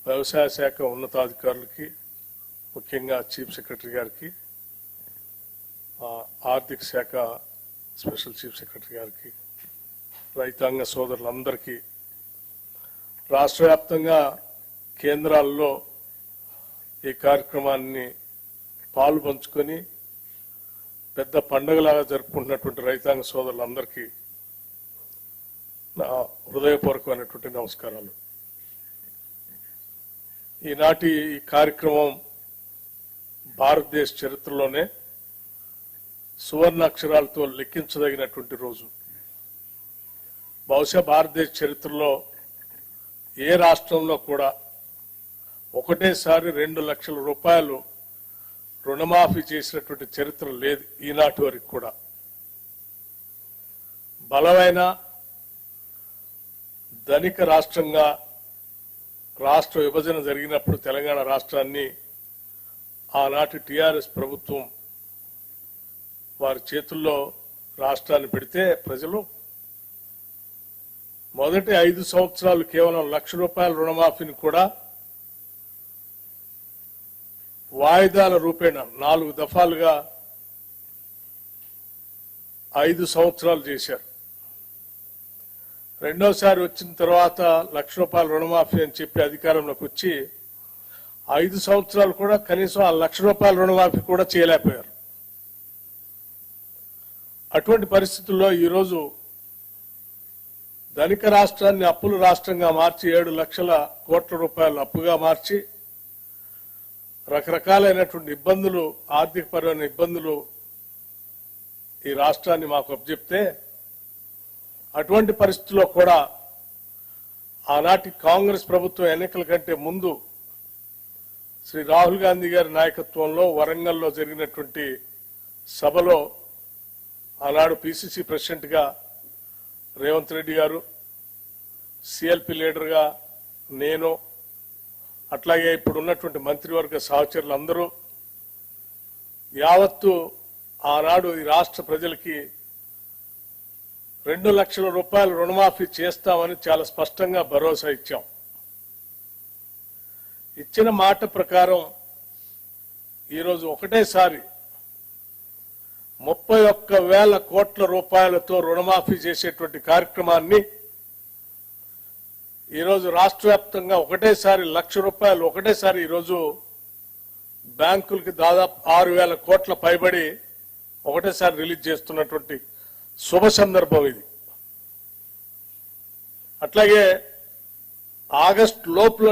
వ్యవసాయ శాఖ ఉన్నతాధికారులకి, ముఖ్యంగా చీఫ్ సెక్రటరీ గారికి, ఆర్థిక శాఖ స్పెషల్ చీఫ్ సెక్రటరీ గారికి, రైతాంగ సోదరులందరికీ, రాష్ట్ర వ్యాప్తంగా కేంద్రాల్లో ఈ కార్యక్రమాన్ని పాలు పంచుకొని పెద్ద పండుగలాగా జరుపుకుంటున్నటువంటి రైతాంగ సోదరులందరికీ నా హృదయపూర్వకమైనటువంటి నమస్కారాలు. ఈనాటి ఈ కార్యక్రమం భారతదేశ చరిత్రలోనే సువర్ణాక్షరాలతో లెక్కించదగినటువంటి రోజు. బహుశా భారతదేశ చరిత్రలో ఏ రాష్ట్రంలో కూడా ఒకటేసారి 2 లక్షల రూపాయలు రుణమాఫీ చేసినటువంటి చరిత్ర లేదు ఈనాటి వరకు కూడా. బలమైన ధనిక రాష్ట్రంగా రాష్ట్ర విభజన జరిగినప్పుడు తెలంగాణ రాష్ట్రాన్ని ఆనాటి టీఆర్ఎస్ ప్రభుత్వం వారి చేతుల్లో రాష్ట్రాన్ని పెడితే ప్రజలు మొదటి 5 సంవత్సరాలు కేవలం 1 లక్ష రూపాయల రుణమాఫీని కూడా వాయిదాల రూపేణ 4 దఫాలుగా 5 సంవత్సరాలు చేశారు. రెండోసారి వచ్చిన తర్వాత 1 లక్ష రూపాయల రుణమాఫీ అని చెప్పి అధికారంలోకి వచ్చి 5 సంవత్సరాలు కూడా కనీసం ఆ 1 లక్ష రూపాయల రుణమాఫీ కూడా చేయలేకపోయారు. అటువంటి పరిస్థితుల్లో ఈరోజు ధనిక రాష్ట్రాన్ని అప్పుల రాష్ట్రంగా మార్చి 7 లక్షల కోట్ల రూపాయలు అప్పుగా మార్చి రకరకాలైనటువంటి ఇబ్బందులు, ఆర్థికపరమైన ఇబ్బందులు ఈ రాష్ట్రాన్ని మాకు అప్పచెప్తే, అటువంటి పరిస్థితుల్లో కూడా ఆనాటి కాంగ్రెస్ ప్రభుత్వం ఎన్నికల కంటే ముందు శ్రీ రాహుల్ గాంధీ గారి నాయకత్వంలో వరంగల్లో జరిగినటువంటి సభలో ఆనాడు పిసిసి ప్రెసిడెంట్ గా రేవంత్ రెడ్డి గారు, సిఎల్పి లీడర్ గా నేను, అట్లాగే ఇప్పుడు ఉన్నటువంటి మంత్రివర్గ సహచరులందరూ యావత్తు ఆనాడు ఈ రాష్ట్ర ప్రజలకి 2 లక్షల రూపాయలు రుణమాఫీ చేస్తామని చాలా స్పష్టంగా భరోసా ఇచ్చాం. ఇచ్చిన మాట ప్రకారం ఈరోజు ఒకటేసారి 31,000 కోట్ల రూపాయలతో రుణమాఫీ చేసేటువంటి కార్యక్రమాన్ని ఈరోజు రాష్ట్ర వ్యాప్తంగా ఒకటేసారి 1 లక్ష రూపాయలు ఒకటేసారి ఈరోజు బ్యాంకులకి దాదాపు 6,000 కోట్ల పైబడి ఒకటేసారి రిలీజ్ చేస్తున్నటువంటి శుభ సందర్భం ఇది. అట్లాగే ఆగస్టు లోపల